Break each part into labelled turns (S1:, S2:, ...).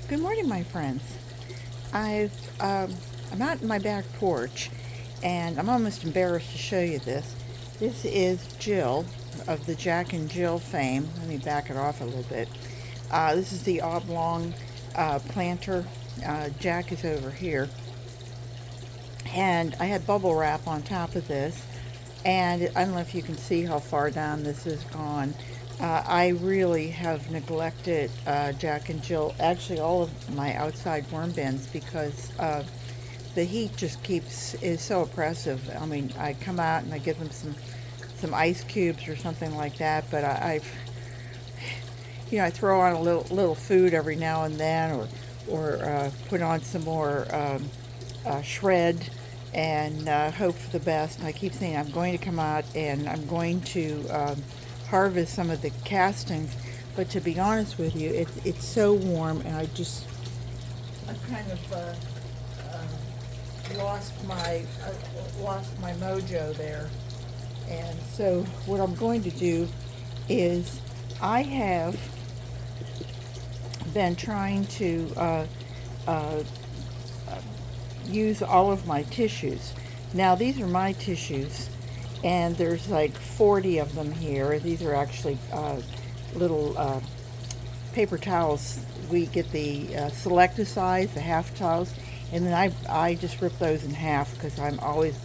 S1: Good morning, my friends. I've I'm out in my back porch, and I'm almost embarrassed to show you this. This is Jill of the Jack and Jill fame. Let me back it off a little bit. This is the Oblong Planter. Jack is over here, and I had bubble wrap on top of this. And I don't know if you can see how far down this has gone. I really have neglected Jack and Jill, actually all of my outside worm bins, because the heat just is so oppressive. I mean, I come out and I give them some ice cubes or something like that, but I throw on a little food every now and then, or put on some more shred, and hope for the best. And I keep saying I'm going to come out and I'm going to harvest some of the castings, but to be honest with you, it's so warm, and I've kind of lost my mojo there. And so what I'm going to do is I have been trying to use all of my tissues. Now these are my tissues, and there's like 40 of them here. These are actually little paper towels. We get the selected size, the half towels, and then I just rip those in half because I'm always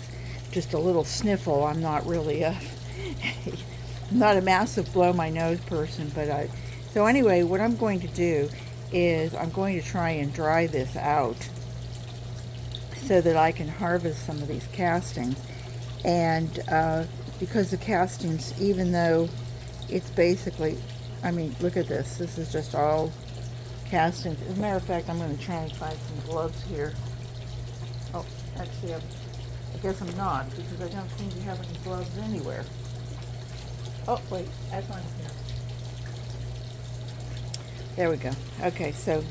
S1: just a little sniffle. I'm not really not a massive blow my nose person, but so anyway, what I'm going to do is I'm going to try and dry this out so that I can harvest some of these castings. And because the castings, even though it's basically, I mean, look at this. This is just all castings. As a matter of fact, I'm going to try and find some gloves here. Oh, actually, I guess I'm not, because I don't seem to have any gloves anywhere. Oh, wait, I found it here. There we go. Okay, so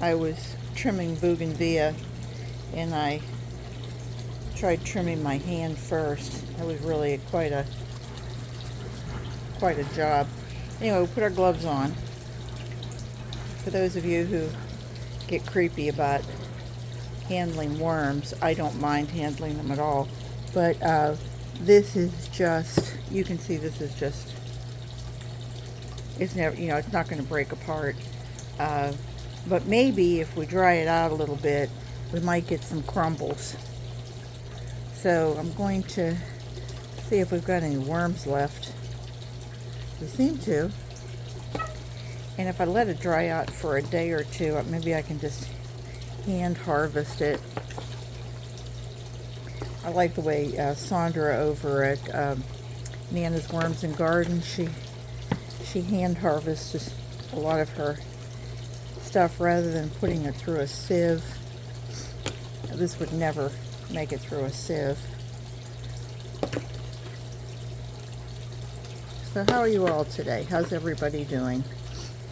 S1: I was trimming bougainvillea, and I tried trimming my hand first. That was really quite a job. Anyway, we'll put our gloves on. For those of you who get creepy about handling worms, I don't mind handling them at all. But this is just, you can see this is just, it's never, it's not going to break apart. But maybe if we dry it out a little bit, we might get some crumbles. So I'm going to see if we've got any worms left. We seem to. And if I let it dry out for a day or two, maybe I can just hand harvest it. I like the way Sandra over at Nana's Worms and Garden, she hand harvests a lot of her stuff rather than putting it through a sieve. This would never make it through a sieve. So how are you all today? How's everybody doing?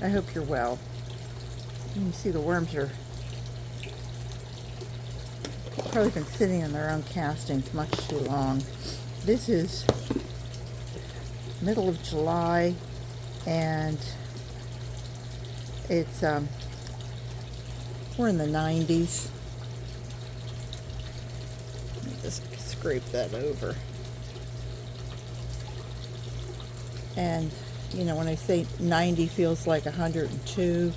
S1: I hope you're well. You can see the worms are probably been sitting in their own castings much too long. This is middle of July, and it's we're in the 90s. Let me just scrape that over. And when I say 90 feels like 102,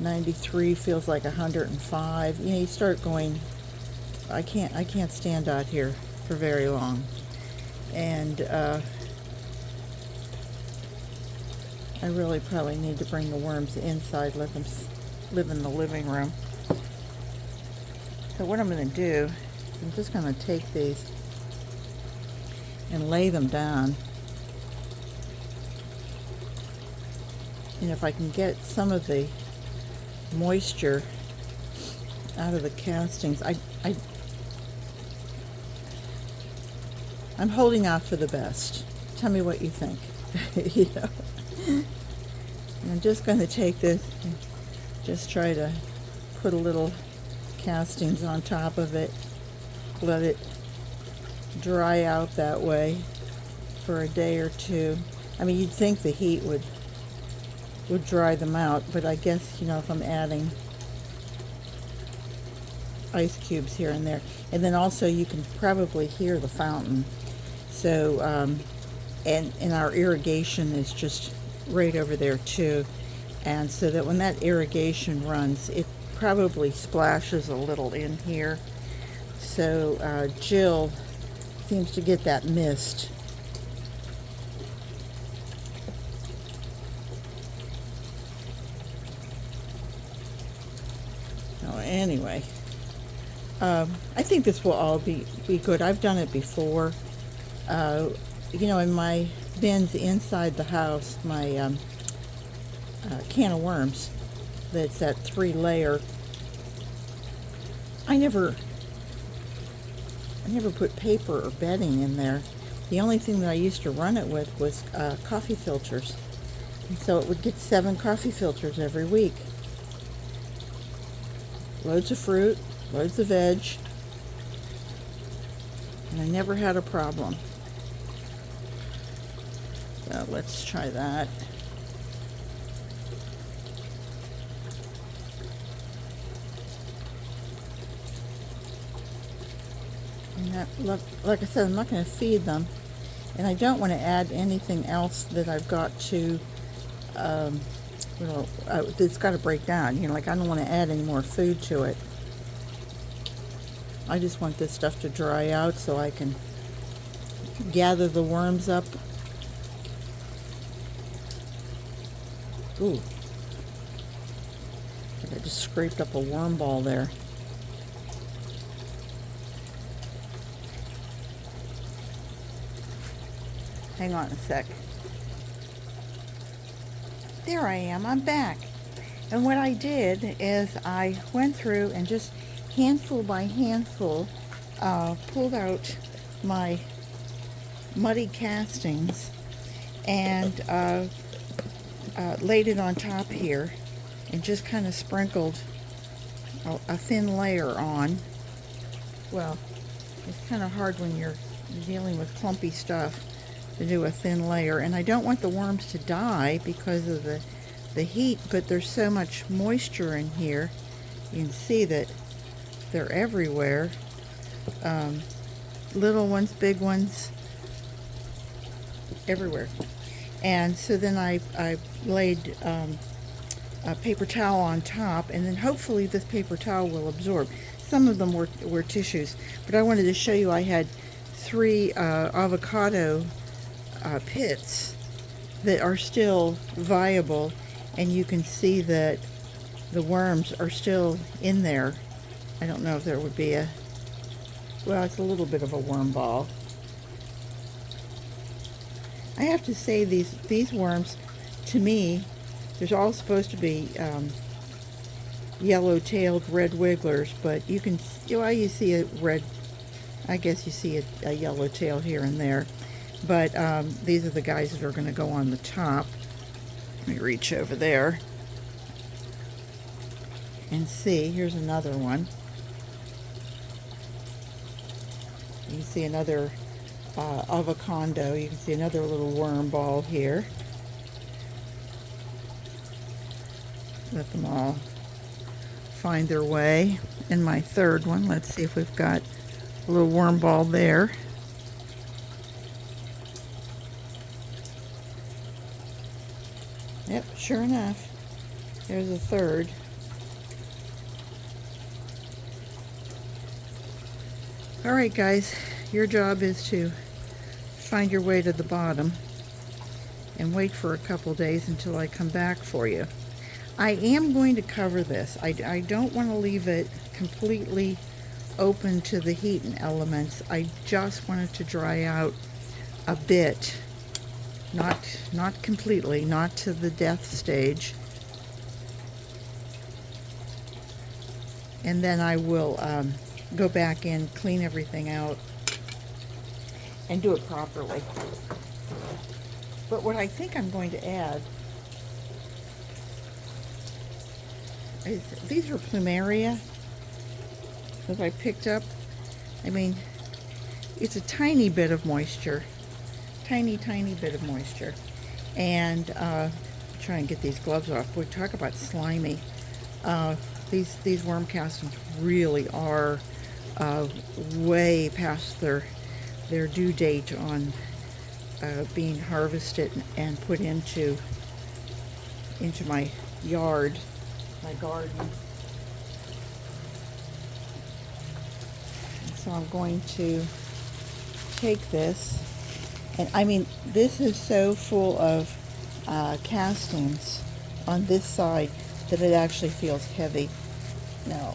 S1: 93 feels like 105. You start going, I can't stand out here for very long. And I really probably need to bring the worms inside, let them live in the living room. So what I'm going to do, I'm just going to take these and lay them down. And if I can get some of the moisture out of the castings, I'm holding out for the best. Tell me what you think. And I'm just going to take this and just try to put a little castings on top of it, let it dry out that way for a day or two. I mean, you'd think the heat would dry them out, but I guess, you know, if I'm adding ice cubes here and there. And then also you can probably hear the fountain. So, and our irrigation is just right over there too. And so that when that irrigation runs, it probably splashes a little in here. So Jill seems to get that mist. Oh, anyway, I think this will all be good. I've done it before. You know, in my bins inside the house, my can of worms, that's that 3-layer. I never put paper or bedding in there. The only thing that I used to run it with was coffee filters. And so it would get 7 coffee filters every week. Loads of fruit, loads of veg, and I never had a problem. So let's try that. And that, like I said, I'm not going to feed them, and I don't want to add anything else that I've got to, you know, it's got to break down. You know, like I don't want to add any more food to it. I just want this stuff to dry out so I can gather the worms up. Ooh, I think I just scraped up a worm ball there. Hang on a sec. There I am, I'm back. And what I did is I went through and just handful by handful pulled out my muddy castings and laid it on top here and just kind of sprinkled a thin layer on. Well, it's kind of hard when you're dealing with clumpy stuff to do a thin layer, and I don't want the worms to die because of the heat, but there's so much moisture in here. You can see that they're everywhere. Little ones, big ones, everywhere. And so then I laid a paper towel on top, and then hopefully this paper towel will absorb. Some of them were tissues, but I wanted to show you I had 3 avocado pits that are still viable, and you can see that the worms are still in there. I don't know if there would be well, it's a little bit of a worm ball. I have to say these worms, to me, there's all supposed to be yellow-tailed red wigglers, but you can, well, you see a red, I guess you see a yellow tail here and there. But these are the guys that are going to go on the top. Let me reach over there and see. Here's another one. You can see another avocado. You can see another little worm ball here. Let them all find their way. And my third one, let's see if we've got a little worm ball there. Yep, sure enough, there's a third. All right, guys, your job is to find your way to the bottom and wait for a couple days until I come back for you. I am going to cover this. I don't want to leave it completely open to the heat and elements. I just want it to dry out a bit. Not completely, not to the death stage. And then I will go back in, clean everything out, and do it properly. But what I think I'm going to add is, these are plumeria that I picked up. I mean, it's a tiny bit of moisture. Tiny bit of moisture. And try and get these gloves off. Boy, talk about slimy. These worm castings really are way past their due date on being harvested and put into my yard, my garden. So I'm going to take this, and I mean, this is so full of castings on this side that it actually feels heavy. Now,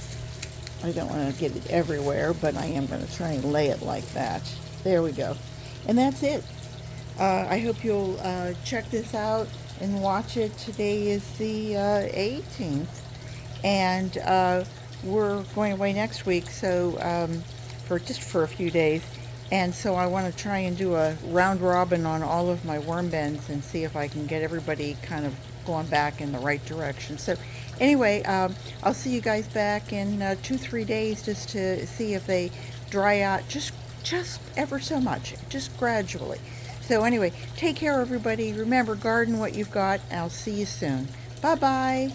S1: I don't want to get it everywhere, but I am going to try and lay it like that. There we go. And that's it. I hope you'll check this out and watch it. Today is the 18th, and we're going away next week, so for a few days. And so I want to try and do a round robin on all of my worm bends and see if I can get everybody kind of going back in the right direction. So anyway, I'll see you guys back in 2-3 days just to see if they dry out just ever so much, just gradually. So anyway, take care everybody. Remember, garden what you've got. I'll see you soon. Bye-bye.